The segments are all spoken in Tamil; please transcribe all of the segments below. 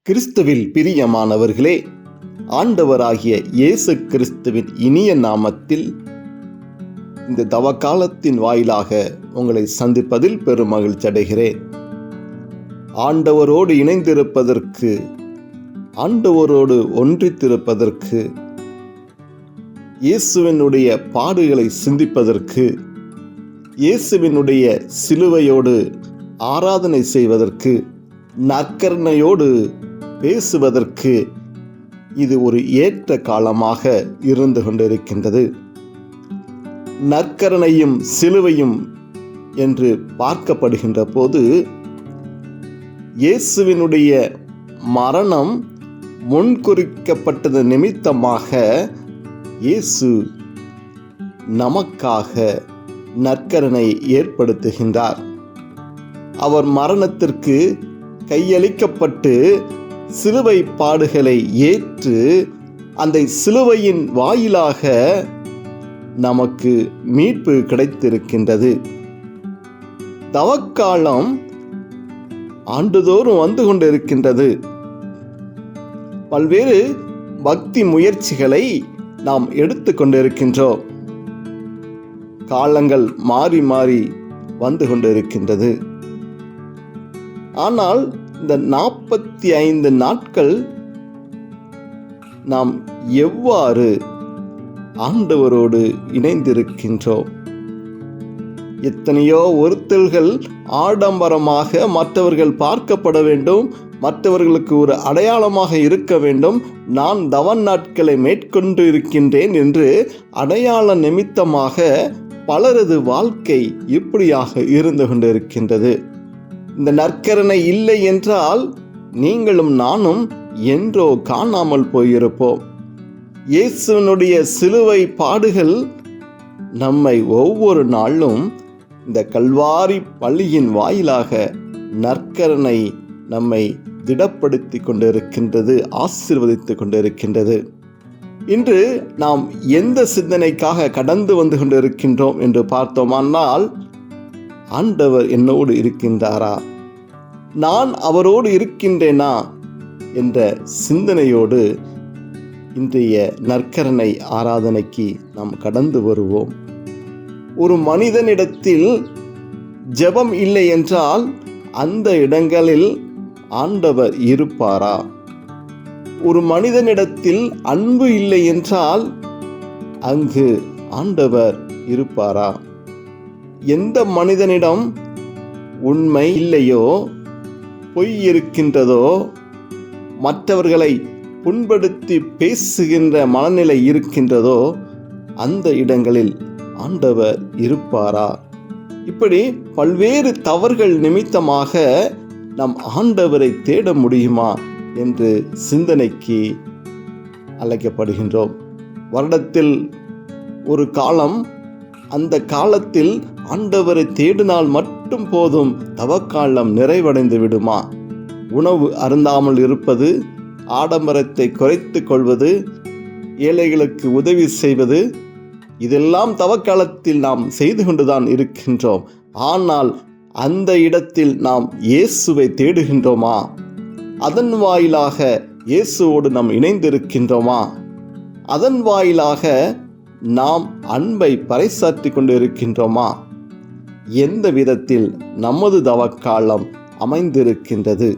கிறிஸ்துவில் பிரியமானவர்களே, ஆண்டவராகிய இயேசு கிறிஸ்துவின் இனிய நாமத்தில் இந்த தவக்காலத்தின் வாயிலாக உங்களை சந்திப்பதில் பெரும் மகிழ்ச்சி அடைகிறேன். ஆண்டவரோடு இணைந்திருப்பதற்கு, ஆண்டவரோடு ஒன்றித்திருப்பதற்கு, இயேசுவினுடைய பாடுகளை சிந்திப்பதற்கு, இயேசுவினுடைய சிலுவையோடு ஆராதனை செய்வதற்கு, நற்கருணையோடு பேசுவதற்கு இது ஒரு ஏற்ற காலமாக இருந்து கொண்டிருக்கின்றது. நற்கருணையும் சிலுவையும் என்று பார்க்கப்படுகின்ற போது இயேசுவினுடைய மரணம் முன்குறிக்கப்பட்டது நிமித்தமாக இயேசு நமக்காக நற்கருணை ஏற்படுத்துகின்றார். அவர் மரணத்திற்கு கையளிக்கப்பட்டு சிலுவை பாடுகளை ஏற்று அந்த சிலுவையின் வாயிலாக நமக்கு மீட்பு கிடைத்திருக்கின்றது. தவக்காலம் ஆண்டுதோறும் வந்து கொண்டிருக்கின்றது. பல்வேறு பக்தி முயற்சிகளை நாம் எடுத்துக்கொண்டிருக்கின்றோம். காலங்கள் மாறி மாறி வந்து கொண்டிருக்கின்றது. ஆனால் இந்த 45 நாட்கள் நாம் எவ்வாறு ஆண்டவரோடு இணைந்திருக்கின்றோம்? எத்தனையோ ஒருத்தல்கள் ஆடம்பரமாக மற்றவர்கள் பார்க்கப்பட வேண்டும், மற்றவர்களுக்கு ஒரு அடையாளமாக இருக்க வேண்டும், நான் தவ நாட்களை மேற்கொண்டு இருக்கின்றேன் என்று அடையாள நிமித்தமாக பலரது வாழ்க்கை இப்படியாக இருந்து கொண்டிருக்கின்றது. இந்த நற்கருணை இல்லை என்றால் நீங்களும் நானும் என்றோ காணாமல் போயிருப்போம். இயேசுவினுடைய சிலுவை பாடுகள் நம்மை ஒவ்வொரு நாளும் இந்த கல்வாரி பள்ளியின் வாயிலாக நற்கருணை நம்மை திடப்படுத்தி கொண்டிருக்கின்றது, ஆசீர்வதித்து கொண்டிருக்கின்றது. இன்று நாம் எந்த சிந்தனைக்காக கடந்து வந்து கொண்டிருக்கின்றோம் என்று பார்த்தோமானால், ஆண்டவர் என்னோடு இருக்கின்றாரா, நான் அவரோடு இருக்கின்றேனா என்ற சிந்தனையோடு இன்றைய நற்கருணை ஆராதனைக்கு நாம் கடந்து வருவோம். ஒரு மனிதனிடத்தில் ஜெபம் இல்லை என்றால் அந்த இடங்களில் ஆண்டவர் இருப்பாரா? ஒரு மனிதனிடத்தில் அன்பு இல்லை என்றால் அங்கு ஆண்டவர் இருப்பாரா? எந்த மனிதனிடம் உண்மை இல்லையோ, பொய் இருக்கின்றதோ, மற்றவர்களை புண்படுத்தி பேசுகின்ற மனநிலை இருக்கின்றதோ அந்த இடங்களில் ஆண்டவர் இருப்பாரா? இப்படி பல்வேறு தவறுகள் நிமித்தமாக நம் ஆண்டவரை தேட முடியுமா என்று சிந்தனைக்கு அழைக்கப்படுகின்றோம். வருடத்தில் ஒரு காலம், அந்த காலத்தில் ஆண்டவரை தேடினால் மட்டும் போதும், தவக்காலம் நிறைவடைந்து விடுமா? உணவு அருந்தாமல் இருப்பது, ஆடம்பரத்தை குறைத்து கொள்வது, ஏழைகளுக்கு உதவி செய்வது, இதெல்லாம் தவக்காலத்தில் நாம் செய்து கொண்டுதான் இருக்கின்றோம். ஆனால் அந்த இடத்தில் நாம் இயேசுவை தேடுகின்றோமா? அதன் வாயிலாக இயேசுவோடு நாம் இணைந்திருக்கின்றோமா? அதன் வாயிலாக நாம் அன்பை பறைசாற்றி கொண்டு இருக்கின்றோமா? எந்த விதத்தில் நமது தவக்காலம் அமைந்திருக்கின்றது?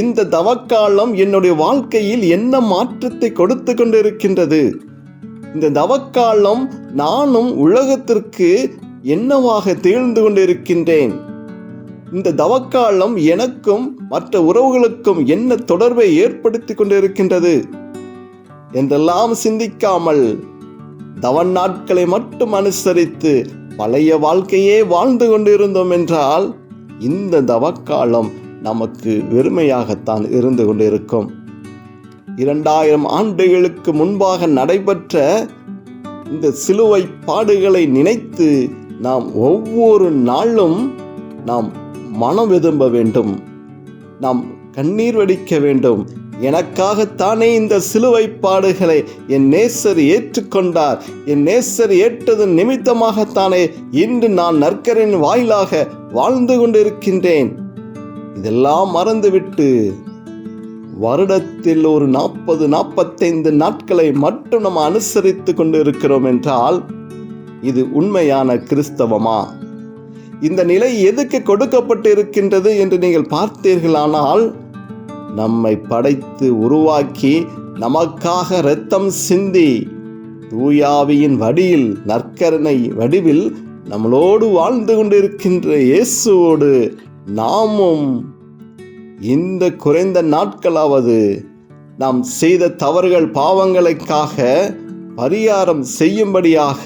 இந்த தவக்காலம் என்னுடைய வாழ்க்கையில் என்ன மாற்றத்தை கொடுத்து கொண்டிருக்கின்றது? இந்த தவக்காலம் நானும் உலகத்திற்கு என்னவாக திகழ்ந்து கொண்டிருக்கின்றேன்? இந்த தவக்காலம் எனக்கும் மற்ற உறவுகளுக்கும் என்ன தொடர்பை ஏற்படுத்தி கொண்டிருக்கின்றது என்றெல்லாம் சிந்திக்காமல் தவ நாட்களை மட்டும் அனுசரித்து பழைய வாழ்க்கையே வாழ்ந்து கொண்டிருந்தோம் என்றால் இந்த தவக்காலம் நமக்கு வெறுமையாகத்தான் இருந்து கொண்டிருக்கும். 2000 ஆண்டுகளுக்கு முன்பாக நடைபெற்ற இந்த சிலுவை பாடுகளை நினைத்து நாம் ஒவ்வொரு நாளும் நாம் மனம் விரும்ப வேண்டும், நாம் கண்ணீர் வடிக்க வேண்டும். எனக்காகத்தானே இந்த சிலுவை பாடுகளை என் நேசர் ஏற்றுக்கொண்டார், என் நேசர் ஏற்றதன் நிமித்தமாகத்தானே இன்று நான் நற்கரின் வாயிலாக வாழ்ந்து கொண்டிருக்கின்றேன். இதெல்லாம் மறந்துவிட்டு வருடத்தில் ஒரு 40-45 நாட்களை மட்டும் நம்ம அனுசரித்து கொண்டு இருக்கிறோம் என்றால் இது உண்மையான கிறிஸ்தவமா? இந்த நிலை எதுக்கு கொடுக்கப்பட்டு இருக்கின்றது என்று நீங்கள் பார்த்தீர்களானால், நம்மை படைத்து உருவாக்கி நமக்காக இரத்தம் சிந்தி தூயாவியின் வடிவில் நற்கருணை வடிவில் நம்மளோடு வாழ்ந்து கொண்டிருக்கின்ற இயேசுவோடு நாமும் இந்த குறைந்த நாட்களாவது நாம் செய்த தவறுகள் பாவங்களுக்காக பரிகாரம் செய்யும்படியாக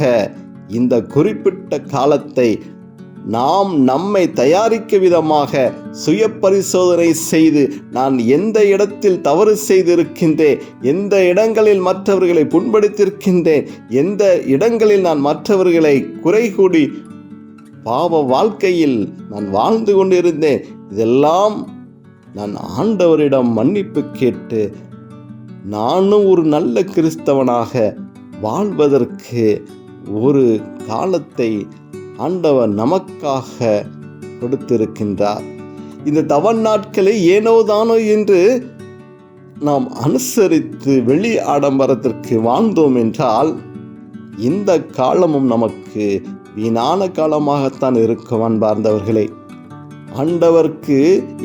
இந்த குறிப்பிட்ட காலத்தை நாம் நம்மை தயாரிக்க விதமாக சுய பரிசோதனை செய்து, நான் எந்த இடத்தில் தவறு செய்திருக்கின்றேன், எந்த இடங்களில் மற்றவர்களை புண்படுத்தியிருக்கின்றேன், எந்த இடங்களில் நான் மற்றவர்களை குறை கூடி பாவ வாழ்க்கையில் நான் வாழ்ந்து கொண்டிருந்தேன், இதெல்லாம் நான் ஆண்டவரிடம் மன்னிப்பு கேட்டு நானும் ஒரு நல்ல கிறிஸ்தவனாக வாழ்வதற்கு ஒரு காலத்தை ஆண்டவர் நமக்காக கொடுத்திருக்கின்றார். இந்த தவ நாட்களை ஏனோதானோ என்று நாம் அனுசரித்து வெளி ஆடம்பரத்திற்கு வாழ்ந்தோம் என்றால் இந்த காலமும் நமக்கு வீணான காலமாகத்தான் இருக்கும். அன்பார்ந்தவர்களே, ஆண்டவருக்கு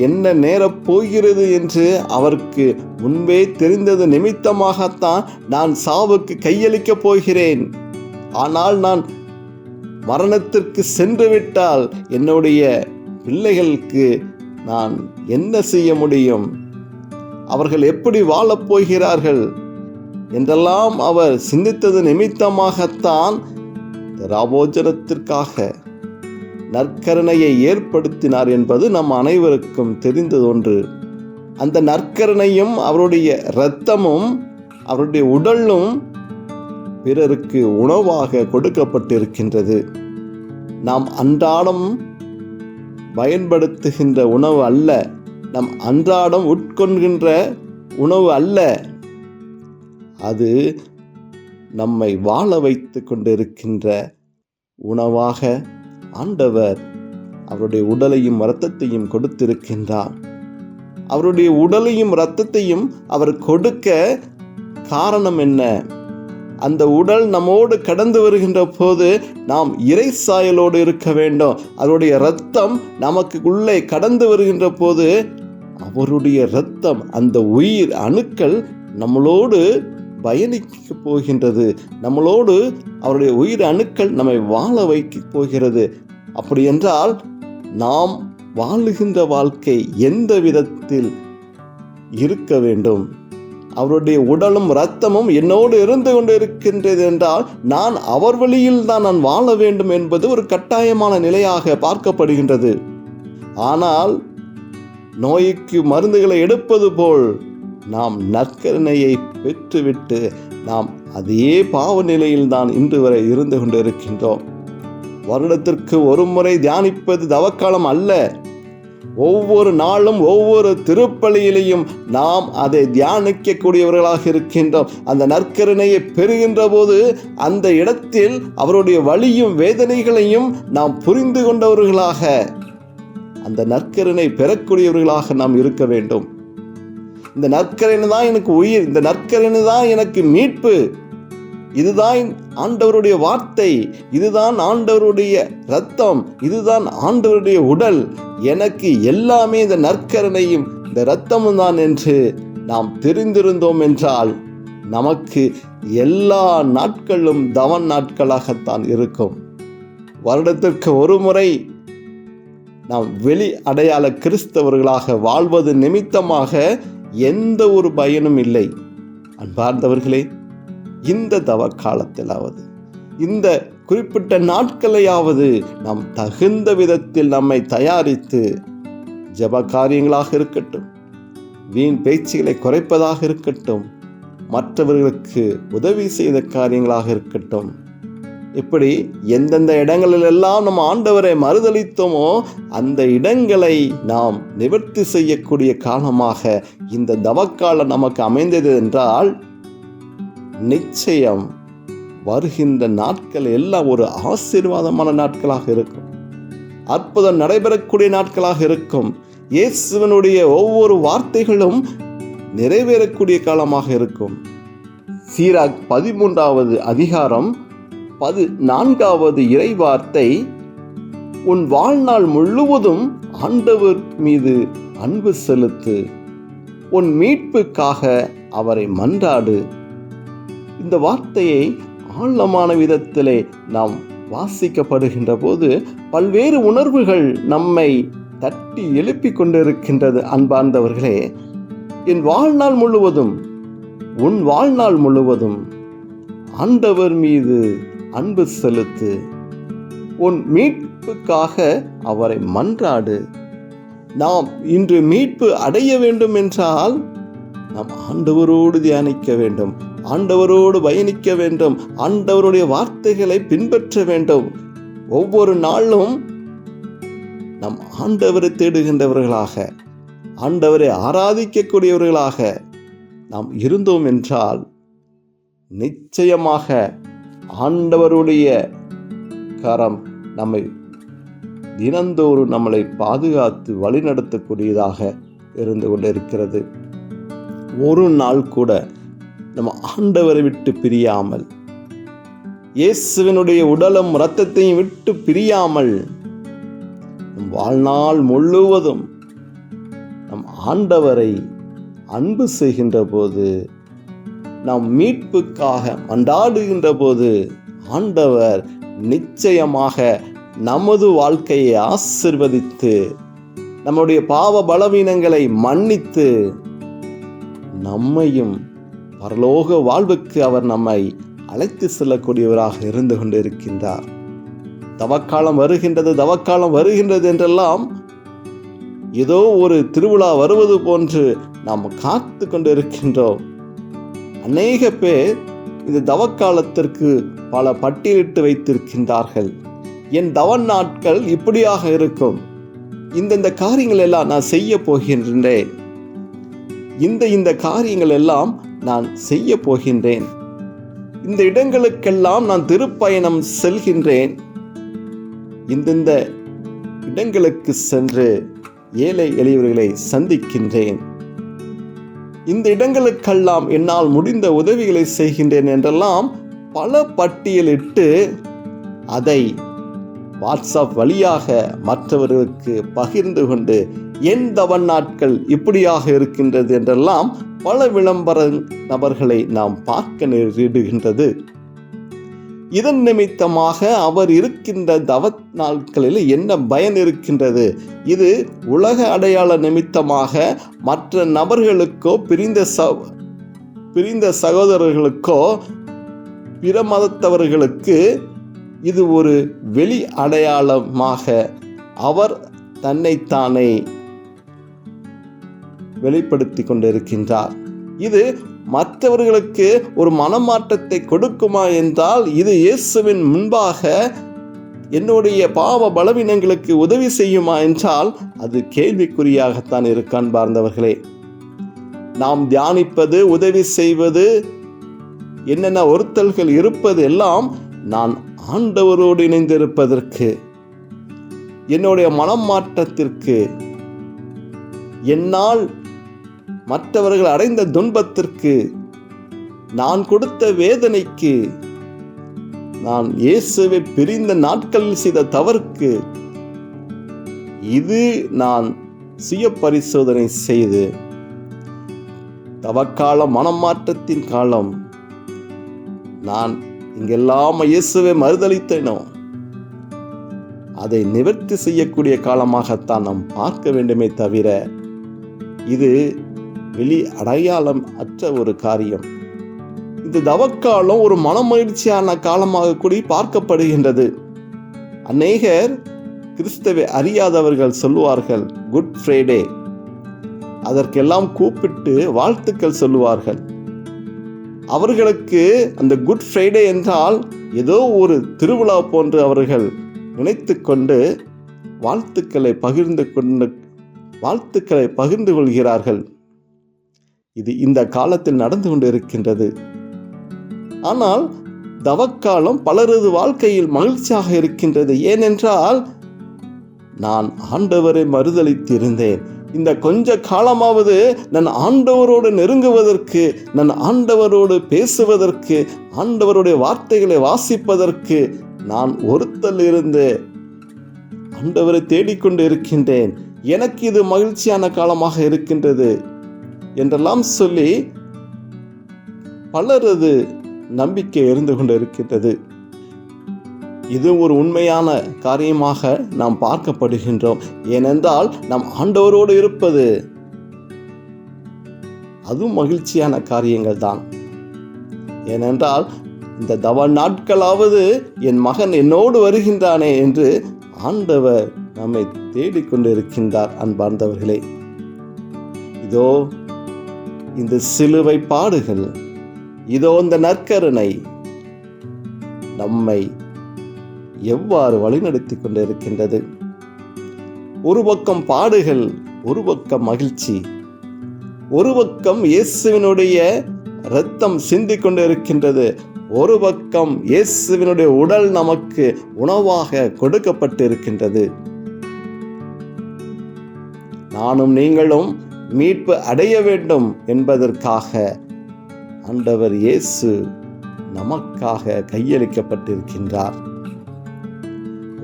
என்ன நேரப் போகிறது என்று அவருக்கு முன்பே தெரிந்தது நிமித்தமாகத்தான் நான் சாவுக்கு கையளிக்கப் போகிறேன். ஆனால் நான் மரணத்திற்கு சென்று விட்டால் என்னுடைய பிள்ளைகளுக்கு நான் என்ன செய்ய முடியும்? அவர்கள் எப்படி வாழப் போகிறார்கள் என்றெல்லாம் அவர் சிந்தித்தது நிமித்தமாகத்தான் ராபோஜனத்திற்காக நற்கருணையை ஏற்படுத்தினார் என்பது நம் அனைவருக்கும் தெரிந்தது ஒன்று. அந்த நற்கருணையும் அவருடைய இரத்தமும் அவருடைய உடலும் பிறருக்கு உணவாக கொடுக்கப்பட்டிருக்கின்றது. நாம் அன்றாடம் பயன்படுத்துகின்ற உணவு அல்ல, நம் அன்றாடம் உட்கொள்கின்ற உணவு அல்ல, அது நம்மை வாழ வைத்து கொண்டிருக்கின்ற உணவாக ஆண்டவர் அவருடைய உடலையும் இரத்தத்தையும் கொடுத்திருக்கின்றார். அவருடைய உடலையும் இரத்தத்தையும் அவர் கொடுக்க காரணம் என்ன? அந்த உடல் நம்மோடு கடந்து வருகின்ற போது நாம் இறை சாயலோடு இருக்க வேண்டும். அவருடைய இரத்தம் நமக்கு உள்ளே கடந்து வருகின்ற போது அவருடைய இரத்தம், அந்த உயிர் அணுக்கள் நம்மளோடு பயணிக்க போகின்றது. நம்மளோடு அவருடைய உயிர் அணுக்கள் நம்மை வாழ வைக்க போகிறது. அப்படி என்றால் நாம் வாழுகின்ற வாழ்க்கை எந்த விதத்தில் இருக்க வேண்டும்? அவருடைய உடலும் இரத்தமும் என்னோடு இருந்து கொண்டு இருக்கின்றது என்றால் நான் அவர் வழியில் தான் நான் வாழ வேண்டும் என்பது ஒரு கட்டாயமான நிலையாக பார்க்கப்படுகின்றது. ஆனால் நோய்க்கு மருந்துகளை எடுப்பது போல் நாம் நற்கருணையை பெற்றுவிட்டு நாம் அதே பாவ நிலையில் தான் இன்று வரை இருந்து கொண்டு இருக்கின்றோம். வருடத்திற்கு ஒரு முறை தியானிப்பது தவக்காலம் அல்ல. ஒவ்வொரு நாளும் ஒவ்வொரு திருப்பலியிலையும் நாம் அதை தியானிக்கக்கூடியவர்களாக இருக்கின்றோம். அந்த நற்கருணையை பெறுகின்ற போது அந்த இடத்தில் அவருடைய வலியும் வேதனைகளையும் நாம் புரிந்து கொண்டவர்களாக, அந்த நற்கருணை பெறக்கூடியவர்களாக நாம் இருக்க வேண்டும். இந்த நற்கருணை தான் எனக்கு உயிர், இந்த நற்கருணை தான் எனக்கு மீட்பு, இதுதான் ஆண்டவருடைய வார்த்தை, இதுதான் ஆண்டவருடைய இரத்தம், இதுதான் ஆண்டவருடைய உடல், எனக்கு எல்லாமே இந்த நற்கருணையும் இந்த இரத்தமும் தான் என்று நாம் தெரிந்திருந்தோம் என்றால் நமக்கு எல்லா நாட்களும் தவ நாட்களாகத்தான் இருக்கும். வருடத்திற்கு ஒரு முறை நாம் வெளி அடையாள கிறிஸ்தவர்களாக வாழ்வது நிமித்தமாக எந்த ஒரு பயனும் இல்லை. அன்பார்ந்தவர்களே, இந்த தவ காலத்திலாவது, இந்த குறிப்பிட்ட நாட்களையாவது நாம் தகுந்த விதத்தில் நம்மை தயாரித்து ஜெப காரியங்களாக இருக்கட்டும், வீண் பேச்சுகளை குறைப்பதாக இருக்கட்டும், மற்றவர்களுக்கு உதவி செய்த காரியங்களாக இருக்கட்டும், இப்படி எந்தெந்த இடங்களிலெல்லாம் நம்ம ஆண்டவரை மறுதலித்தோமோ அந்த இடங்களை நாம் நிவர்த்தி செய்யக்கூடிய காலமாக இந்த தவக்காலம் நமக்கு அமைந்தது என்றால் நிச்சயம் வருகின்ற நாட்கள் எல்லாம் ஒரு ஆசீர்வாதமான நாட்களாக இருக்கும். அற்புதம் நடைபெறக்கூடிய நாட்களாக இருக்கும். இயேசுவினுடைய ஒவ்வொரு வார்த்தைகளும் நிறைவேறக்கூடிய காலமாக இருக்கும். சீராக் 13வது அதிகாரம் 14வது இறைவார்த்தை, உன் வாழ்நாள் முழுவதும் ஆண்டவர் மீது அன்பு செலுத்து, உன் மீட்புக்காக அவரை மன்றாடு. இந்த வார்த்தையை ஆழமான விதத்திலே நாம் வாசிக்கப்படுகின்ற போது பல்வேறு உணர்வுகள் நம்மை தட்டி எழுப்பிக் கொண்டிருக்கின்றது. அன்பார்ந்தவர்களே, என் வாழ்நாள் முழுவதும், உன் வாழ்நாள் முழுவதும் ஆண்டவர் மீது அன்பு செலுத்து, உன் மீட்புக்காக அவரை மன்றாடு. நாம் இன்று மீட்பு அடைய வேண்டும் என்றால் நாம் ஆண்டவரோடு தியானிக்க வேண்டும், ஆண்டவரோடு பயணிக்க வேண்டும், ஆண்டவருடைய வார்த்தைகளை பின்பற்ற வேண்டும். ஒவ்வொரு நாளும் நம் ஆண்டவரை தேடுகின்றவர்களாக, ஆண்டவரை ஆராதிக்கக்கூடியவர்களாக நாம் இருந்தோம் என்றால் நிச்சயமாக ஆண்டவருடைய கரம் நம்மை தினந்தோறும் நம்மளை பாதுகாத்து வழிநடத்தக்கூடியதாக இருந்து கொண்டிருக்கிறது. ஒரு நாள் கூட நம்ம ஆண்டவரை விட்டு பிரியாமல், இயேசுவினுடைய உடலும் இரத்தத்தையும் விட்டு பிரியாமல் நம் வாழ்நாள் முழுவதும் நம் ஆண்டவரை அன்பு செய்கின்ற போது, நாம் மீட்புக்காக மன்றாடுகின்ற போது ஆண்டவர் நிச்சயமாக நமது வாழ்க்கையை ஆசீர்வதித்து நம்முடைய பாவ பலவீனங்களை மன்னித்து நம்மையும் பரலோக வாழ்வுக்கு அவர் நம்மை அழைத்து செல்லக்கூடியவராக இருந்து கொண்டிருக்கின்றார். தவக்காலம் வருகின்றது, தவக்காலம் வருகின்றது என்றெல்லாம் ஏதோ ஒரு திருவிழா வருவது போன்று நாம் காத்து கொண்டிருக்கின்றோம். அநேக பேர் இந்த தவக்காலத்திற்கு பல பட்டியலிட்டு வைத்திருக்கின்றார்கள். என் தவ நாட்கள் இப்படியாக இருக்கும், இந்த காரியங்கள் எல்லாம் நான் செய்ய போகின்றேன், இந்த காரியங்கள் எல்லாம் நான் செய்ய போகின்றேன், இந்த இடங்களுக்கெல்லாம் நான் திருப்பயணம் செல்கின்றேன், இந்த இடங்களுக்கு சென்று ஏழை எளியவர்களை சந்திக்கின்றேன், இந்த இடங்களுக்கெல்லாம் என்னால் முடிந்த உதவிகளை செய்கின்றேன் என்றெல்லாம் பல பட்டியலிட்டு அதை வாட்ஸ்அப் வழியாக மற்றவர்களுக்கு பகிர்ந்து கொண்டு என் தவ நாட்கள் இப்படியாக இருக்கின்றது என்றெல்லாம் பல விளம்பர நபர்களை நாம் பார்க்க நேரிடுகின்றது. இதன் நிமித்தமாக அவர் இருக்கின்ற தவ நாட்களில் என்ன பயன் இருக்கின்றது? இது உலக அடையாள நிமித்தமாக மற்ற நபர்களுக்கோ, பிரிந்த சகோதரர்களுக்கோ, பிற மதத்தவர்களுக்கு இது ஒரு வெளி அடையாளமாக அவர் தன்னைத்தானே வெளிப்படுத்தி கொண்டிருக்கின்றார். இது மற்றவர்களுக்கு ஒரு மனமாற்றத்தை கொடுக்குமா என்றால், இது இயேசுவின் முன்பாக என்னுடைய பாவ பலவீனங்களுக்கு உதவி செய்யுமா என்றால் அது கேள்விக்குறியாகத்தான் இருக்கு. அன்பார்ந்தவர்களே, நாம் தியானிப்பது, உதவி செய்வது, என்னென்ன ஒருத்தல்கள் இருப்பது எல்லாம் நான் ஆண்டவரோடு இணைந்திருப்பதற்கு, என்னுடைய மனம் மாற்றத்திற்கு, என்னால் மற்றவர்கள் அடைந்த துன்பத்திற்கு, நான் கொடுத்த வேதனைக்கு, நான் இயேசுவை பிரிந்த நாட்களில் செய்த தவறுக்கு, இது நான் சுய பரிசோதனை செய்து தவக்காலம், மனம் மாற்றத்தின் காலம், நான் இங்கெல்லாம் இயேசுவை மறுதலித்தேனோ அதை நிவர்த்தி செய்யக்கூடிய காலமாகத்தான் நாம் பார்க்க வேண்டுமே தவிர இது வெளி அடையாளம் அற்ற ஒரு காரியம். இந்த தவக்காலம் ஒரு மனமகிழ்ச்சியான காலமாக கூடி பார்க்கப்படுகின்றது. அநேகர் கிறிஸ்தவை அறியாதவர்கள் சொல்லுவார்கள் குட் ஃப்ரைடே, அதற்கெல்லாம் கூப்பிட்டு வாழ்த்துக்கள் சொல்லுவார்கள். அவர்களுக்கு அந்த குட் ஃப்ரைடே என்றால் ஏதோ ஒரு திருவிழா போன்று அவர்கள் நினைத்து கொண்டு வாழ்த்துக்களை பகிர்ந்து கொள்கிறார்கள். இது இந்த காலத்தில் நடந்து கொண்டு இருக்கின்றது. ஆனால் தவக்காலம் பலரது வாழ்க்கையில் மகிழ்ச்சியாக இருக்கின்றது. ஏனென்றால் நான் ஆண்டவரை மறுதலித்திருந்தேன், இந்த கொஞ்ச காலமாவது நான் ஆண்டவரோடு நெருங்குவதற்கு, நான் ஆண்டவரோடு பேசுவதற்கு, ஆண்டவருடைய வார்த்தைகளை வாசிப்பதற்கு நான் ஒருத்தல் இருந்து ஆண்டவரை தேடிக்கொண்டு இருக்கின்றேன். எனக்கு இது மகிழ்ச்சியான காலமாக இருக்கின்றது என்றெல்லாம் சொல்லி பலரது நம்பிக்கை இருந்து கொண்டு இருக்கின்றது. இது ஒரு உண்மையான காரியமாக நாம் பார்க்கப்படுகின்றோம். ஏனென்றால் நாம் ஆண்டவரோடு இருப்பது அதுவும் மகிழ்ச்சியான காரியங்கள் தான். ஏனென்றால் இந்த தவ நாட்களாவது என் மகன் என்னோடு வருகின்றானே என்று ஆண்டவர் நம்மை தேடிக்கொண்டு இருக்கின்றார். அன்பார்ந்தவர்களே, இதோ இந்த சிலுவை பாடுகள், இதோ இந்த நற்கருணை நம்மை எவ்வாறு வழிநடத்தி கொண்டு இருக்கின்றது. ஒரு பக்கம் பாடுகள், ஒரு பக்கம் மகிழ்ச்சி, ஒரு பக்கம் இயேசுவினுடைய இரத்தம் சிந்திக் கொண்டு இருக்கின்றது, ஒரு பக்கம் இயேசுவினுடைய உடல் நமக்கு உணவாக கொடுக்கப்பட்டு இருக்கின்றது. நானும் நீங்களும் மீட்பு அடைய வேண்டும் என்பதற்காக ஆண்டவர் இயேசு நமக்காக கையளிக்கப்பட்டிருக்கின்றார்.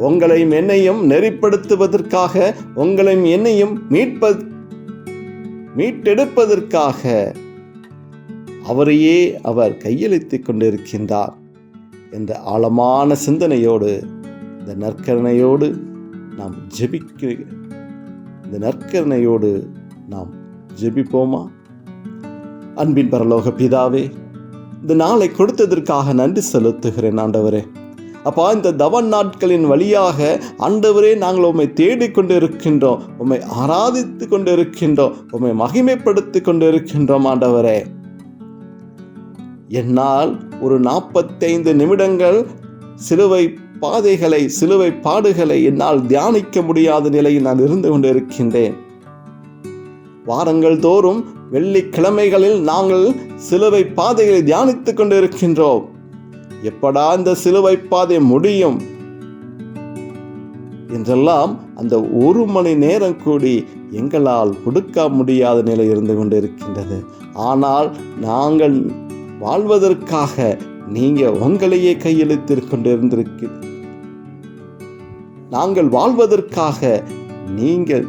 உங்களையும் என்னையும் நெறிப்படுத்துவதற்காக, உங்களையும் என்னையும் மீட்டெடுப்பதற்காக அவரையே அவர் கையளித்துக் கொண்டிருக்கின்றார் என்ற ஆழமான சிந்தனையோடு இந்த நற்கருணையோடு நாம் ஜெபிப்போமா? அன்பின் பரலோக பிதாவே, இந்த நாளை கொடுத்ததற்காக நன்றி செலுத்துகிறேன் ஆண்டவரே. அப்பா, இந்த தவ நாட்களின் வழியாக ஆண்டவரே நாங்கள் உம்மை தேடிக்கொண்டு இருக்கின்றோம், உம்மை ஆராதித்து கொண்டு இருக்கின்றோம், உம்மை மகிமைப்படுத்தி கொண்டு இருக்கின்றோம் ஆண்டவரே. என்னால் ஒரு 45 நிமிடங்கள் சிலுவை பாதைகளை, சிலுவை பாடுகளை என்னால் தியானிக்க முடியாத நிலையில் நான் இருந்து கொண்டு இருக்கின்றேன். வாரங்கள் தோறும் வெள்ளிக்கிழமைகளில் நாங்கள் சிலுவை பாதைகளை தியானித்துக் கொண்டு இருக்கின்றோம். எப்படா இந்த சிலுவை பாதை முடியும் என்றெல்லாம் அந்த 1 மணி நேரம் கூடி எங்களால் கொடுக்க முடியாத நிலை இருந்து கொண்டு இருக்கின்றது. ஆனால் நாங்கள் வாழ்வதற்காக நீங்க உங்களையே கையெழுத்திக் கொண்டு இருந்திருக்கிறீர்கள். நாங்கள் வாழ்வதற்காக நீங்கள்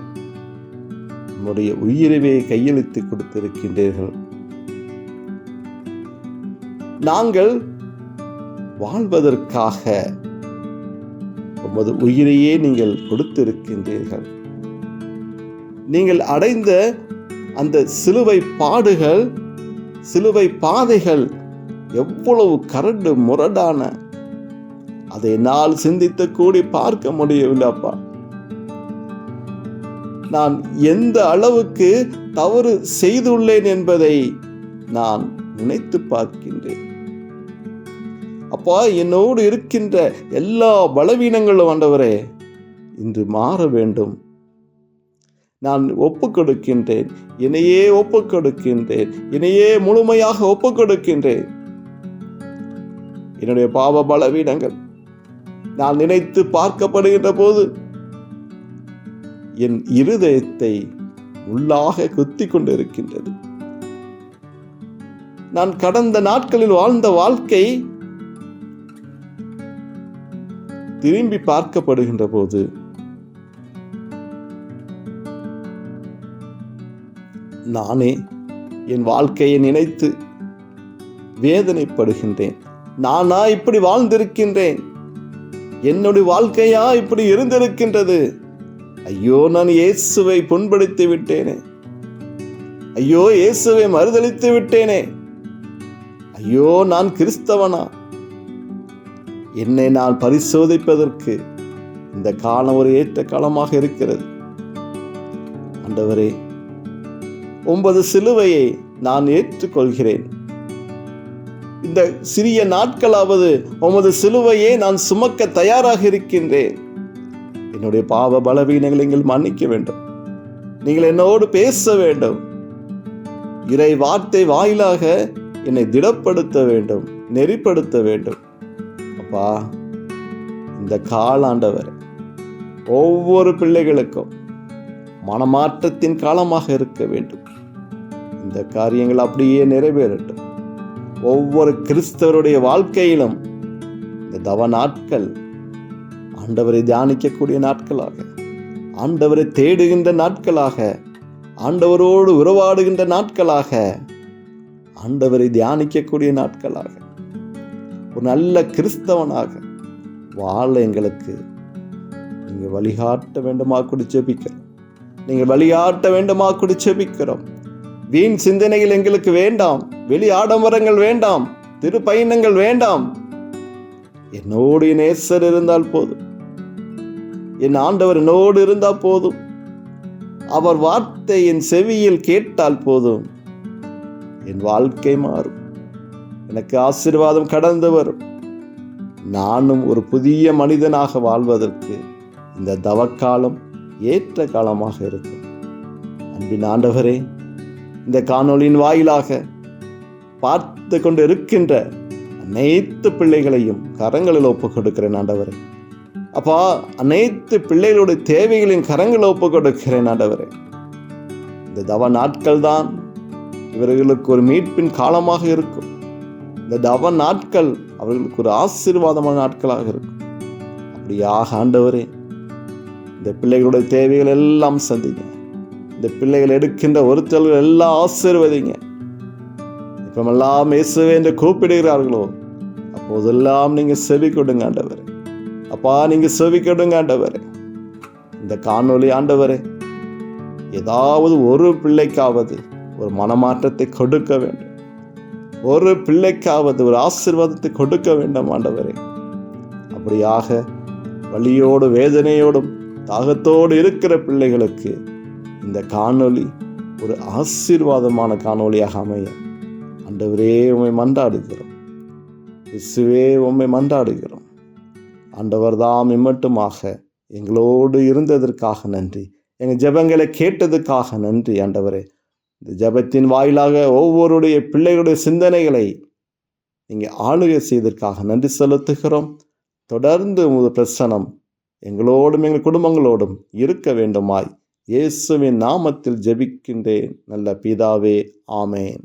நம்முடைய உயிரவே கையெழுத்து கொடுத்திருக்கின்றீர்கள். நாங்கள் வாழ்வதற்காக உமது உயிரையே நீங்கள் கொடுத்திருக்கின்றீர்கள். நீங்கள் அடைந்த அந்த சிலுவை பாடுகள், சிலுவை பாதைகள் எவ்வளவு கரடு முரடான, அதை என்னால் சிந்தித்து கூடி பார்க்க முடியவில்லை அப்பா. நான் எந்த அளவுக்கு தவறு செய்துள்ளேன் என்பதை நான் நினைத்து பார்க்கின்றேன். அப்பா, என்னோடு இருக்கின்ற எல்லா பலவீனங்களும் ஆண்டவரே இன்று மாற வேண்டும். நான் ஒப்புக் கொடுக்கின்றேன், என்னையே ஒப்புக் கொடுக்கின்றேன், என்னையே முழுமையாக ஒப்புக் கொடுக்கின்றேன். என்னுடைய பாவ பலவீனங்கள் நான் நினைத்து பார்க்கப்படுகின்ற போது என் இருதயத்தை உள்ளாக குத்தி கொண்டிருக்கின்றது. நான் கடந்த நாட்களில் வாழ்ந்த வாழ்க்கை திரும்பி பார்க்கப்படுகின்ற போது நானே என் வாழ்க்கையை நினைத்து வேதனைப்படுகின்றேன். நானா இப்படி வாழ்ந்திருக்கின்றேன்? என்னுடைய வாழ்க்கையா இப்படி இருந்திருக்கின்றது? ஐயோ, நான் இயேசுவை புண்படுத்தி விட்டேனே, ஐயோ இயேசுவை மறுதலித்து விட்டேனே, ஐயோ நான் கிறிஸ்தவனா? என்னை நான் பரிசோதிப்பதற்கு இந்த காலம் ஒரு ஏற்ற காலமாக இருக்கிறது. ஆண்டவரே, 9 சிலுவையை நான் ஏற்றுக்கொள்கிறேன். இந்த சிறிய நாட்களாவது உமது சிலுவையை நான் சுமக்க தயாராக இருக்கின்றேன். என்னுடைய பாவ பலவீனங்களை நீங்கள் மன்னிக்க வேண்டும். நீங்கள் என்னோடு பேச வேண்டும். இறை வார்த்தை வாயிலாக என்னை திடப்படுத்த வேண்டும், நெறிப்படுத்த வேண்டும். அப்பா, இந்த காலாண்டவர் ஒவ்வொரு பிள்ளைகளுக்கும் மனமாற்றத்தின் காலமாக இருக்க வேண்டும். இந்த காரியங்கள் அப்படியே நிறைவேறட்டும். ஒவ்வொரு கிறிஸ்தவருடைய வாழ்க்கையிலும் இந்த தவ நாட்கள் ஆண்டவரை தியானிக்கக்கூடிய நாட்களாக, ஆண்டவரை தேடுகின்ற நாட்களாக, ஆண்டவரோடு உறவாடுகின்ற நாட்களாக, ஆண்டவரை தியானிக்கக்கூடிய நாட்களாக, ஒரு நல்ல கிறிஸ்தவனாக வாழ எங்களுக்கு நீங்க வழிகாட்ட வேண்டுமா கூடி ஜெபிக்கிறோம். நீங்கள் வழிகாட்ட வேண்டுமா கூடி ஜெபிக்கிறோம். வீண் சிந்தனைகள் எங்களுக்கு வேண்டாம், வெளி ஆடம்பரங்கள் வேண்டாம், திரு பயணங்கள் வேண்டாம். என்னோடு என் நேசர் இருந்தால் போதும், என் ஆண்டவர் என்னோடு இருந்தால் போதும், அவர் வார்த்தை என் செவியில் கேட்டால் போதும், என் வாழ்க்கை மாறும், எனக்கு ஆசீர்வாதம் கடந்து வரும். நானும் ஒரு புதிய மனிதனாக வாழ்வதற்கு இந்த தவக்காலம் ஏற்ற காலமாக இருக்கும். அன்பின் ஆண்டவரே, இந்த காணொளியின் வாயிலாக பார்த்து கொண்டு இருக்கின்ற அனைத்து பிள்ளைகளையும் கரங்களில் ஒப்புக் கொடுக்கிறேன் ஆண்டவரே. அப்பா, அனைத்து பிள்ளைகளுடைய தேவைகளின் கரங்களில் ஒப்புக் கொடுக்கிறேன் ஆண்டவரே. இந்த தவ நாட்கள் தான் இவர்களுக்கு ஒரு மீட்பின் காலமாக இருக்கும். இந்த தவ நாட்கள் அவர்களுக்கு ஒரு ஆசீர்வாதமான நாட்களாக இருக்கும். அப்படியாக ஆண்டவரே, இந்த பிள்ளைகளுடைய தேவைகள் எல்லாம் சந்திங்க. இந்த பிள்ளைகள் எடுக்கின்ற ஒருத்தல்கள் எல்லாம் ஆசீர்வதிங்க. இப்பெல்லாம் இயேசுவே என்று கூப்பிடுகிறார்களோ அப்போதெல்லாம் நீங்க செவி கொடுங்க ஆண்டவரே. அப்பா, நீங்க செவி கொடுங்க ஆண்டவரே. இந்த காணொளி ஆண்டவரே, ஏதாவது ஒரு பிள்ளைக்காவது ஒரு மனமாற்றத்தை கொடுக்க வேண்டும், ஒரு பிள்ளைக்காவது ஒரு ஆசீர்வாதத்தை கொடுக்க வேண்டும் ஆண்டவரே. அப்படியாக வலியோடு வேதனையோடும் தாகத்தோடு இருக்கிற பிள்ளைகளுக்கு இந்த காணொளி ஒரு ஆசீர்வாதமான காணொளியாக அமைய ஆண்டவரே உம்மை மன்றாடுகிறோம். இயேசுவே உம்மை மன்றாடுகிறோம். ஆண்டவர் தாம் இம்மட்டுமாக எங்களோடு இருந்ததற்காக நன்றி. எங்கள் ஜெபங்களை கேட்டதுக்காக நன்றி ஆண்டவரே. இந்த ஜெபத்தின் வாயிலாக ஒவ்வொருடைய பிள்ளைகளுடைய சிந்தனைகளை நீங்கள் ஆளுகை செய்ததற்காக நன்றி செலுத்துகிறோம். தொடர்ந்து உமது பிரசனம் எங்களோடும் எங்கள் குடும்பங்களோடும் இருக்க வேண்டுமாய் இயேசுவின் நாமத்தில் ஜெபிக்கின்றேன் நல்ல பிதாவே. ஆமேன்.